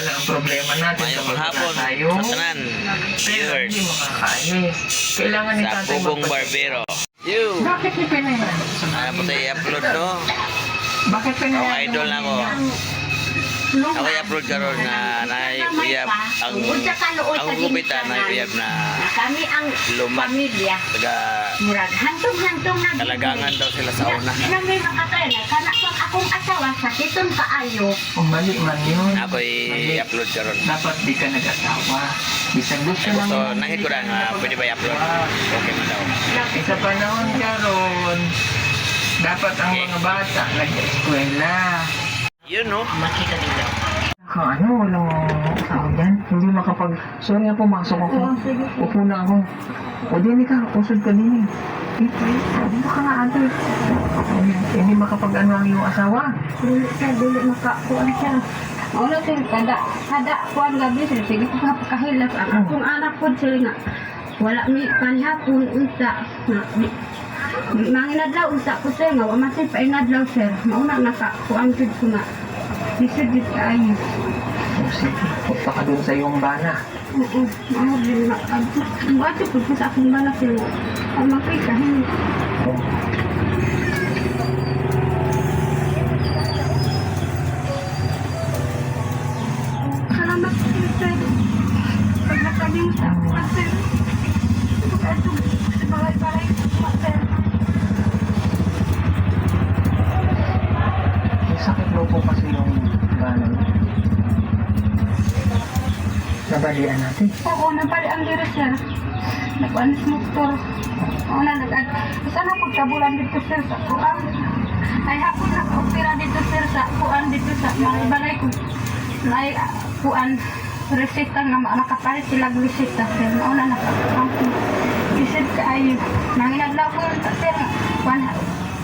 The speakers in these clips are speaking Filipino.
pala ang problema natin. Mayong Kapag hapon wala tayo, sa tanan pero viewers hindi makakaalis. Kailangan ni sa tatay Bugong Barbero. You! Bakit ni Pinayan? Ano po tayo i-upload, no? Bakit Pinayan? Ako idol na ako. Ako i-upload karon na naiyab ang gupitan na naiyab na kami ang lumat pamilya. taga Murag hantong-hantong na kalagangan daw sila sa una. Kami makatay na kana pang akong asawa sa kitong kaayo. Mali man yun. Ako i-upload karon. Dapat di ka nag-asawa. Bisang gusto Gusto, naman. nangit ko lang pwede ba i-upload? Okay man daw. Sa panahon karon, dapat ang mga bata nag-eskwela. Yun, no? Makita nila. Ano, walang tao dyan. Hindi makapag... Sorry na, pumasok ako. Upo na ako. O, di ka. Usod ka din eh. Dito ka nga, ate. Hindi makapag-ano ang iyong asawa. Dili makakuan siya. Wala sir, kada kuan gabi sir, sige ko kapakahilap. Akong anak po sir nga. Wala mi panhapon unta. Manginadlaw unta ko sir nga, wala sir painadlaw sir. Mauna nakakuan jud ko nga. Lisod kaayo. O, sige. Punta ka dun sa iyong bana. Oo, ako din na. Bato po sa akong bala sir. Ang makikahin. O, Salamat sir. Pag nakabing sa ako sir. Ito, bagay-bagay po sir. may sakit daw po kasi yung bana niya. Nabalian natin. Oo, nabali ang diri sir. Nagpanis motor. Oo na, sana pagkabulan dito sir sa kuan. Ay hapon naka-opera dito sir sa kuan dito sa mga balay ko. Ay kuan, resita nga makapalit sila resita sir. Oo na naka-kuan. Isip ka ay, nanginaglaw ko yun sir.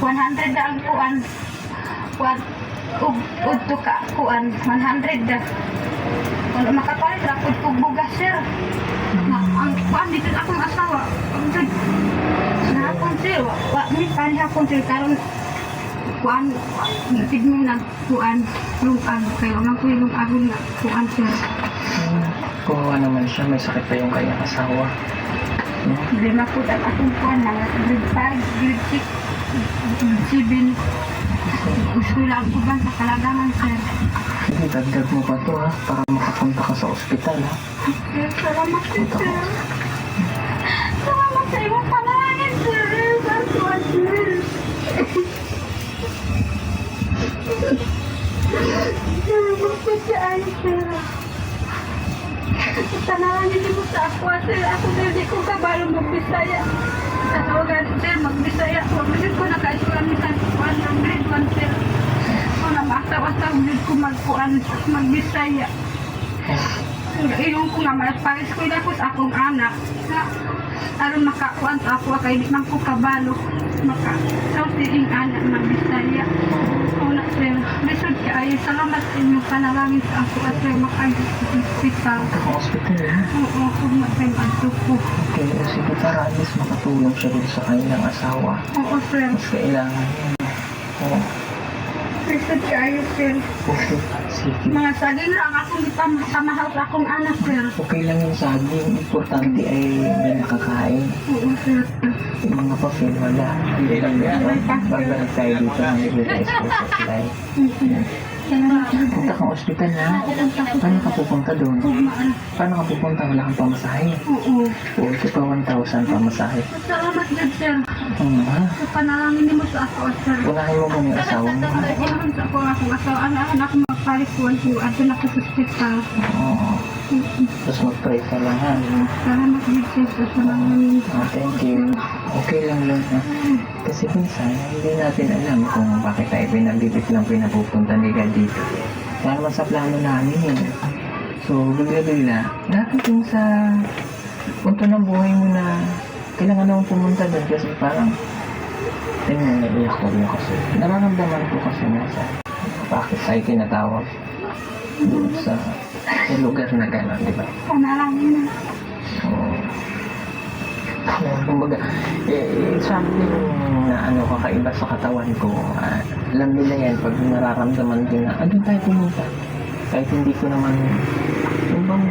100 na ang kuan. Kuan, udto ka kuan, 100 na. Kung makapalit, rapod kong bugas, sir. Ang kuan, dito akong asawa. Nahapon, sir. May panihapon, sir. Karon, kuan, natid mo na, kuan, lungag. Kaya naman ko yung lungag na, kuan, sir. Kuha naman siya. May sakit pa yung kanyang asawa. Lima po ang akong kuan na, grade 5, grade 6, grade 7. Gusto lang ko ba sa kalagangan, sir. Sige, dagdag mo pa to ha. Para makapunta ka sa ospital ha. Sir, salamat, sir. Salamat sa iyong panalangin, sir. Salamat, sir. Salamat po sa ayo, sir. Panalangin mo sa ako, sir. Ako, sir, di ko kabalong magbisaya. Sa tawagan, sir, magbisaya. Magbisaya ko nakaisulan ni San Juan ng grade 1, sir. Ako na maasaw-asaw, ko magbisaya. Iyon ko nga, pares ko na ko sa akong anak. Aron makakuan sa ako, kay di man ko kabalo. Makasaw siling anak na bisaya. Una, sir, lisod ka ay salamat sa inyong panalangin sa ako at sir, makahospital. Punta ka ospital ha. Oo, kung matay adto ko. Okay, o sige para at least makatulong siya din sa kanyang asawa. Oo, sir. Mas kailangan yun. Oo. Lisod ka ayo, sir. Okay, sige. Mga saging lang akong itamahal sa akong anak, sir. Okay lang yung saging. Importante ay may nakakain. Oo, sir. Yung mga papel wala. Hindi lang yan. Babalik tayo dito ng Liberty School Supply. Salamat, sir. Punta kang ospital ha. Paano ka pupunta doon? Paano ka pupunta? Wala kang pamasahe. Oo. O, ito pa 1,000 pamasahe. Salamat, sir. Ha? Sa panalangin mo sa ako, sir. Unahin mo muna yung asawa mo. ha? Iyon sa ako akong asawa. Anak mo magpalikwan ko. Ato na ko sa hospital. Oo. Tapos mag-pray ka lang ha. Salamat, sir. Sa panalangin. Thank you. Okay lang yun ha. Kasi minsan, hindi natin alam kung bakit tayo pinabibit lang pinapupunta nila dito. Kaya naman sa plano namin eh. So, bigla-bigla, dapat yung sa punto ng buhay mo na kailangan naman pumunta doon kasi parang tingnan, naiiyak ko rin kasi. Nararamdaman ko kasi nasa bakit tayo tinatawag doon sa lugar na gano'n, di ba? Panalangin. So, kumbaga, something na ano kakaiba sa katawan ko. Alam nila yan pag nararamdaman din na, doon tayo pumunta. Kahit hindi ko naman, yung bang,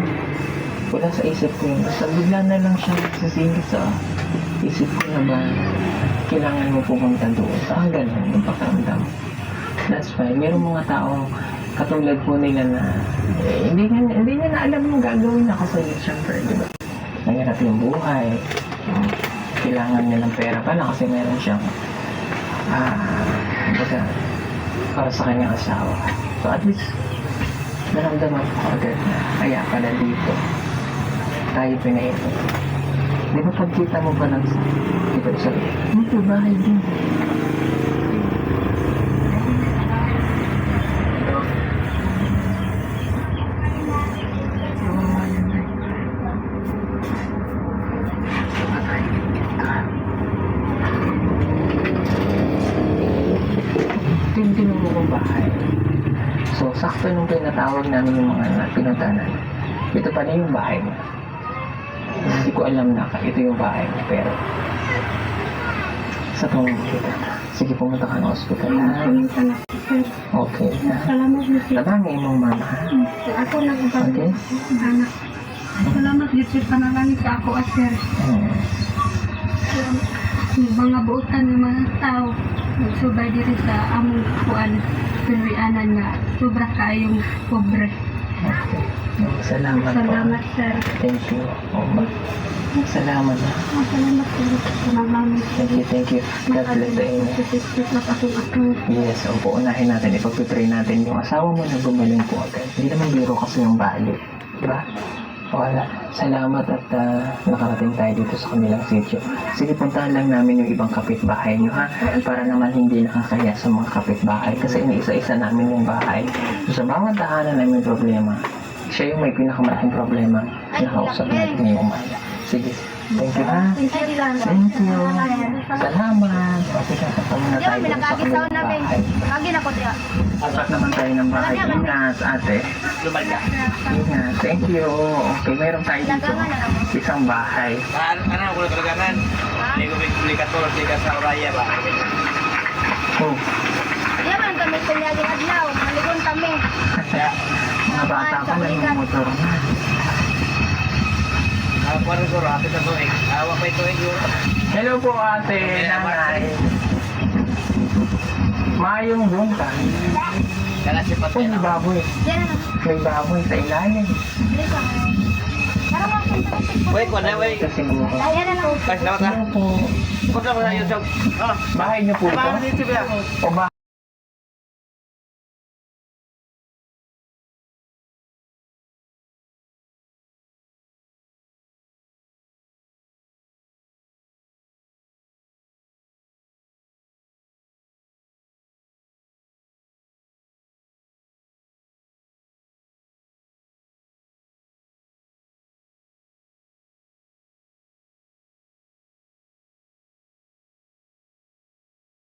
wala sa isip ko yun. Basta bigla na lang siya nagsisingit sa isip ko na ba, kailangan mo pumunta doon. Saan ganun, yung pakiramdam. That's fine. Merong mga taong katulad po nila na hindi niya na alam yung gagawin na kasi syempre, di ba? Nangyarap yung buhay. Kailangan niya ng pera pala kasi meron siyang para sa kanyang asawa. So at least, naramdaman ko agad na kaya pala dito tayo pinaito. Di ba pagkita mo pa lang sa, di ba sabi, ito bahay din. Tintinong mo kong bahay. So, sakto nung pinatawag namin yung mga pinuntahan. Ito pala yung bahay mo. Hindi ko alam na ito yung bahay mo, pero sa tumulong kita. Sige, pumunta ka ng hospital. Pumunta na ako, sir. Okay. Salamat din, sir. Tabangin mong mama. Ako nag-ubag. Okay. Anak. Salamat din, sir. Panalangin sa ako, sir. Yung mga buutan ng mga tao, nagsubay diri sa among kuan, pinwianan na sobra kayong pobre. Okay. Salamat po. Salamat, sir. Thank you. Salamat. Salamat, sir. Panalangin, sir. Thank you. God bless the inyo. Yes, opo, unahin natin. Ipagpipray natin yung asawa mo na gumaling po agad. Hindi naman biro kasi yung bali. Diba? Wala. Salamat at nakarating tayo dito sa kanilang sitio. Sige, puntahan lang namin yung ibang kapitbahay nyo, ha? Para naman hindi nakakaya sa mga kapitbahay. Kasi iniisa-isa namin yung bahay. So, sa bawat tahanan na may problema, siya yung may pinakamalaking problema na kausap natin ngayong umaga. Sige. Thank you, ha? Thank you. Salamat. Okay, kapag muna tayo dito sa kanilang bahay. Apat naman tayo ng bahay. Ingat, ate. Ingat. Thank you. Okay, meron tayo dito. Isang bahay. Ano ako na kalaganan? Hindi ko bigkator, hindi ka sa oraya ba? Oh, mga bata pa na yung motor na. Parang suro, ate sa tuig. Awa pa ito yun. Hello po, ate. Nanay. Mayong doon ka. Kaya si Oh, Patay may baboy. May baboy sa ilalim. Wait, wala, wait. Kasi siguro. Kasi dapat ha? Hello po. Kung saan mo na yun, Jog? Bahay niyo po ito? Bahay dito ba? O ba?